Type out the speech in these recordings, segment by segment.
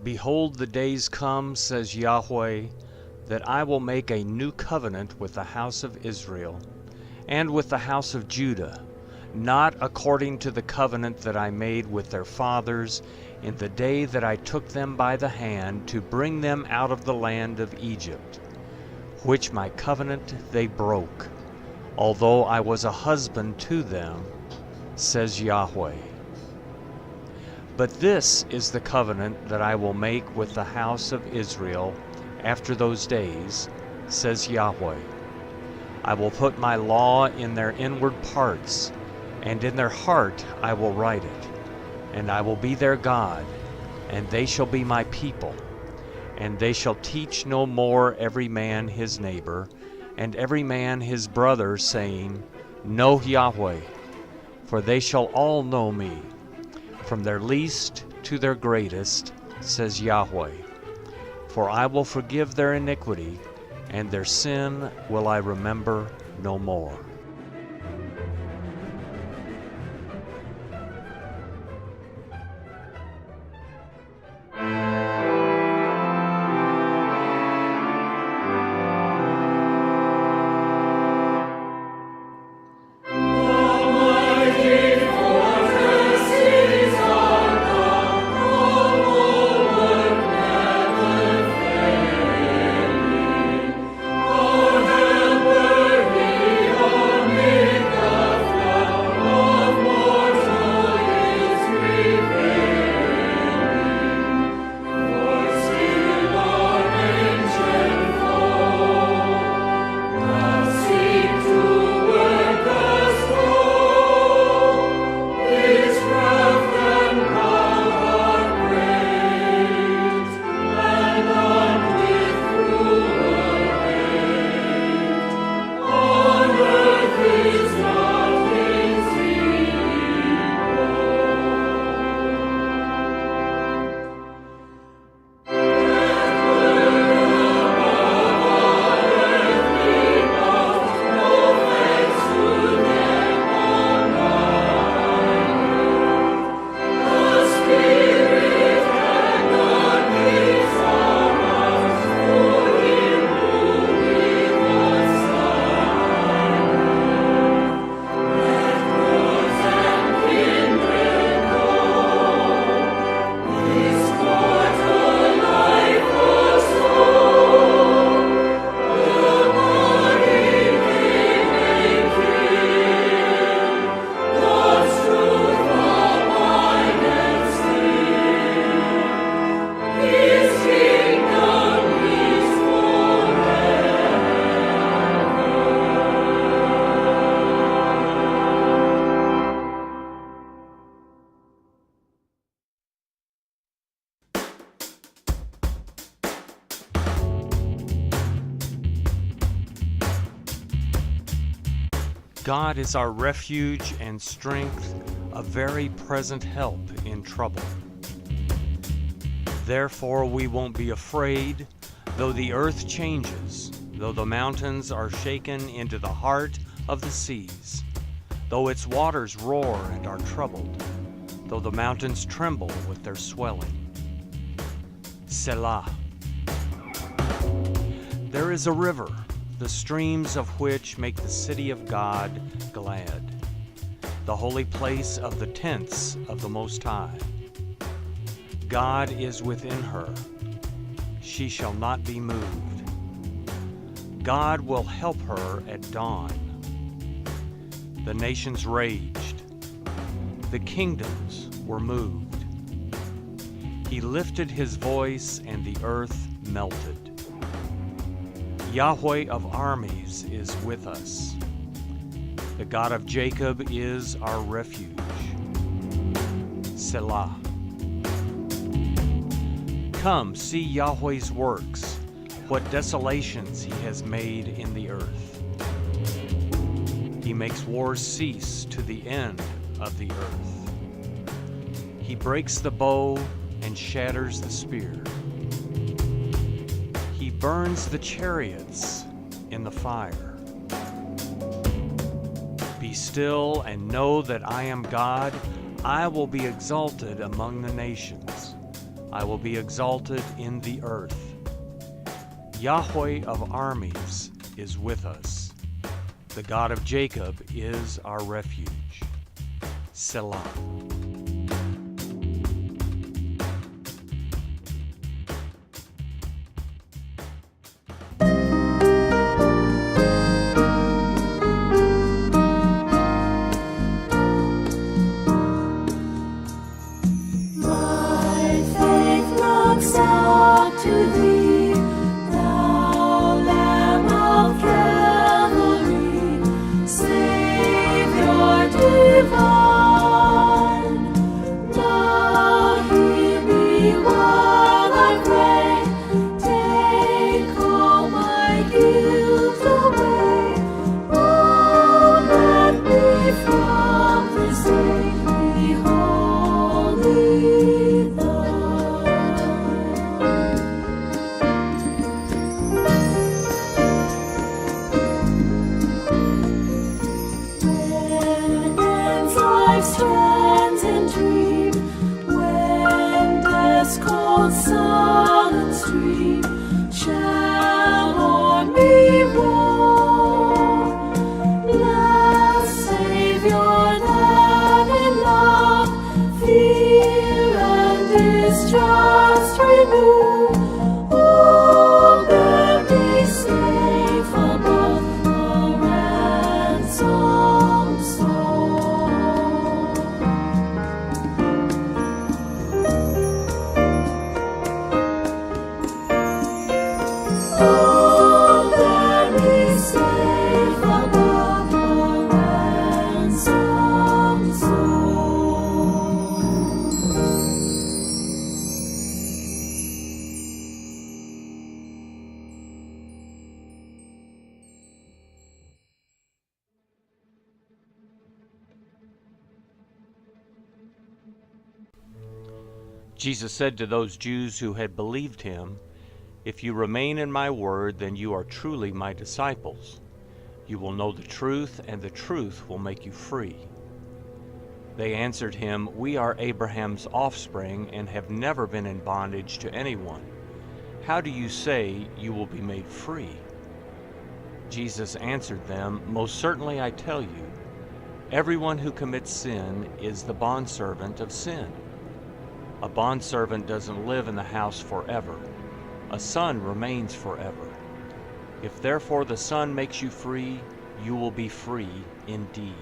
Behold, the days come, says Yahweh, that I will make a new covenant with the house of Israel and with the house of Judah, not according to the covenant that I made with their fathers in the day that I took them by the hand to bring them out of the land of Egypt, which my covenant they broke, although I was a husband to them, says Yahweh. But this is the covenant that I will make with the house of Israel after those days, says Yahweh. I will put my law in their inward parts, and in their heart I will write it. And I will be their God, and they shall be my people. And they shall teach no more every man his neighbor, and every man his brother, saying, Know Yahweh, for they shall all know me, from their least to their greatest, says Yahweh. For I will forgive their iniquity, and their sin will I remember no more. God is our refuge and strength, a very present help in trouble. Therefore we won't be afraid, though the earth changes, though the mountains are shaken into the heart of the seas, though its waters roar and are troubled, though the mountains tremble with their swelling. Selah. There is a river, the streams of which make the city of God glad, the holy place of the tents of the Most High. God is within her. She shall not be moved. God will help her at dawn. The nations raged. The kingdoms were moved. He lifted his voice and the earth melted. Yahweh of armies is with us. The God of Jacob is our refuge. Selah. Come, see Yahweh's works, what desolations he has made in the earth. He makes wars cease to the end of the earth. He breaks the bow and shatters the spear. He burns the chariots in the fire. Be still and know that I am God. I will be exalted among the nations. I will be exalted in the earth. Yahweh of armies is with us. The God of Jacob is our refuge. Selah. Jesus said to those Jews who had believed him, "If you remain in my word, then you are truly my disciples. You will know the truth, and the truth will make you free." They answered him, "We are Abraham's offspring and have never been in bondage to anyone. How do you say you will be made free?" Jesus answered them, "Most certainly I tell you, everyone who commits sin is the bondservant of sin. A bondservant doesn't live in the house forever. A son remains forever. If therefore the Son makes you free, you will be free indeed."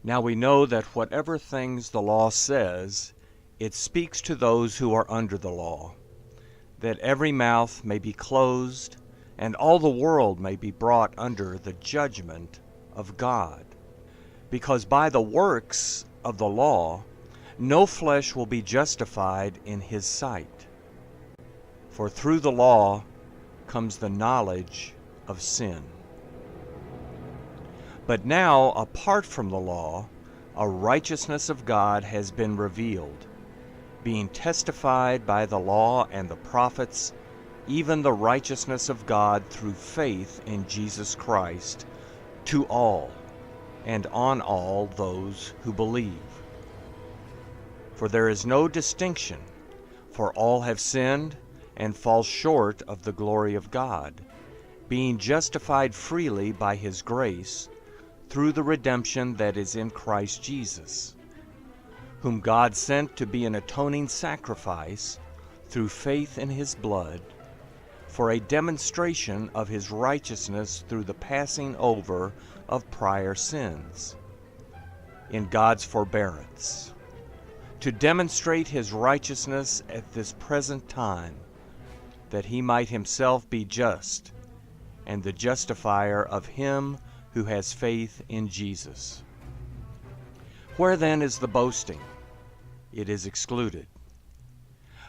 Now we know that whatever things the law says, it speaks to those who are under the law, that every mouth may be closed, and all the world may be brought under the judgment of God. Because by the works of the law, no flesh will be justified in his sight. For through the law comes the knowledge of sin. But now, apart from the law, a righteousness of God has been revealed, being testified by the law and the prophets, even the righteousness of God through faith in Jesus Christ, to all, and on all those who believe. For there is no distinction, for all have sinned and fall short of the glory of God, being justified freely by his grace, through the redemption that is in Christ Jesus, whom God sent to be an atoning sacrifice through faith in his blood, for a demonstration of his righteousness through the passing over of prior sins, in God's forbearance, to demonstrate his righteousness at this present time, that he might himself be just, and the justifier of him who has faith in Jesus. Where then is the boasting? It is excluded.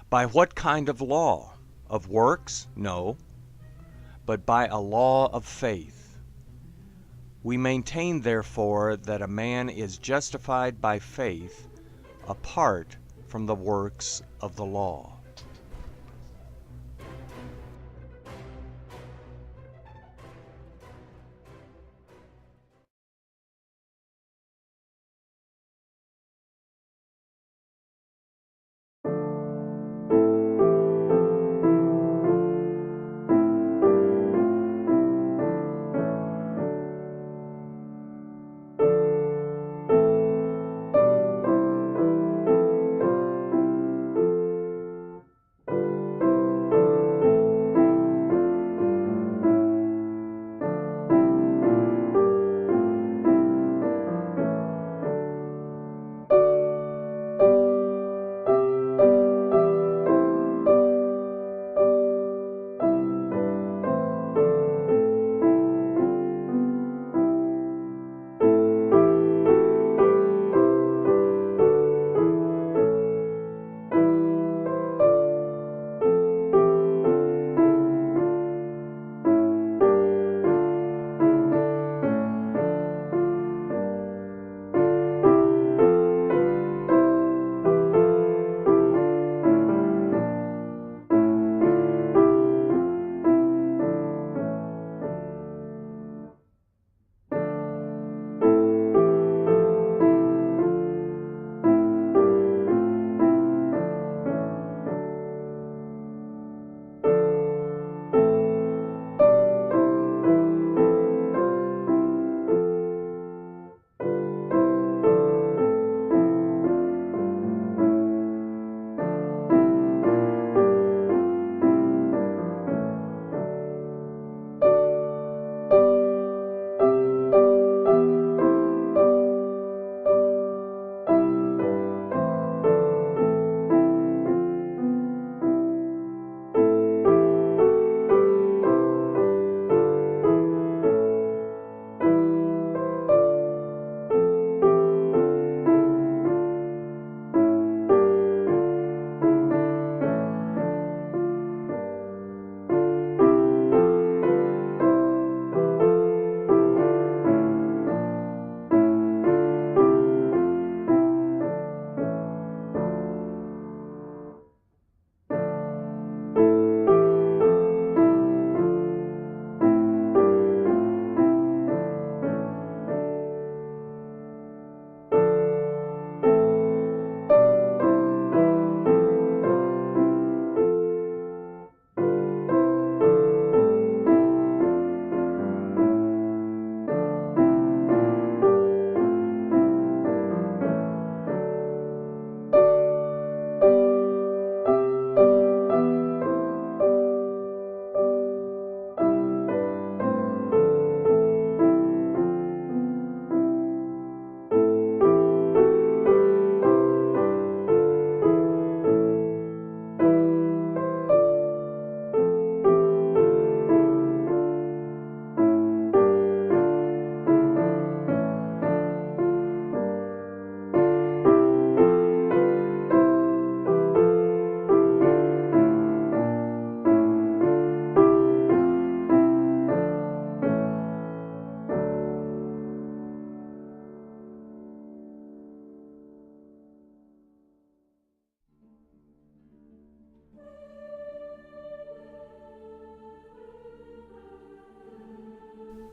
By what kind of law? Of works? No, but by a law of faith. We maintain, therefore, that a man is justified by faith apart from the works of the law.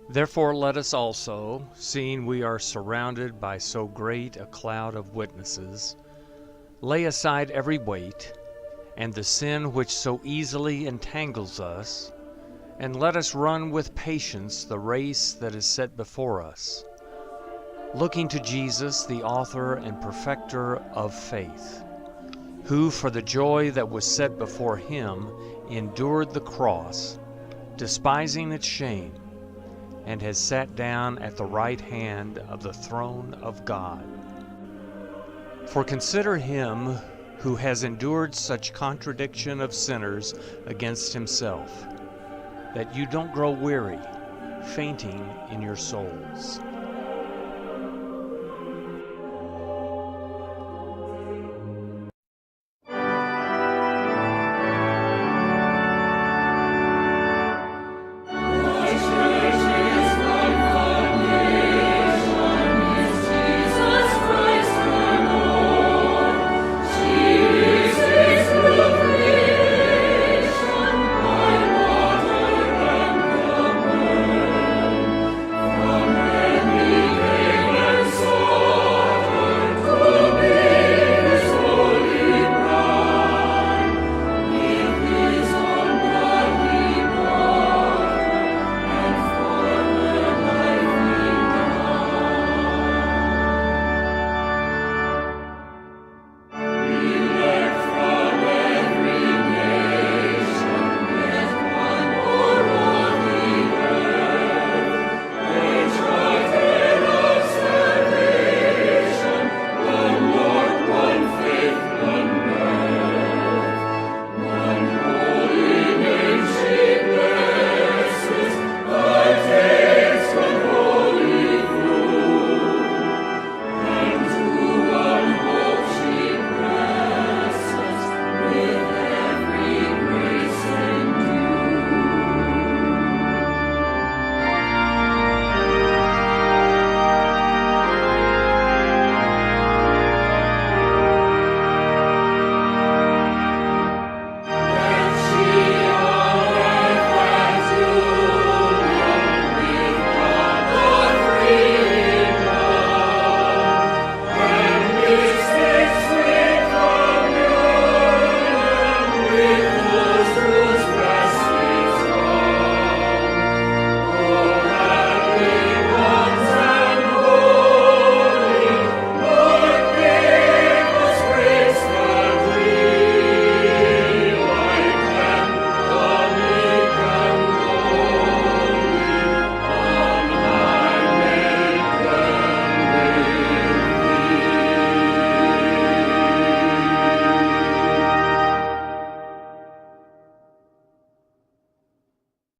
Therefore let us also, seeing we are surrounded by so great a cloud of witnesses, lay aside every weight, and the sin which so easily entangles us, and let us run with patience the race that is set before us, looking to Jesus, the author and perfecter of faith, who for the joy that was set before him endured the cross, despising its shame, and has sat down at the right hand of the throne of God. For consider him who has endured such contradiction of sinners against himself, that you don't grow weary, fainting in your souls.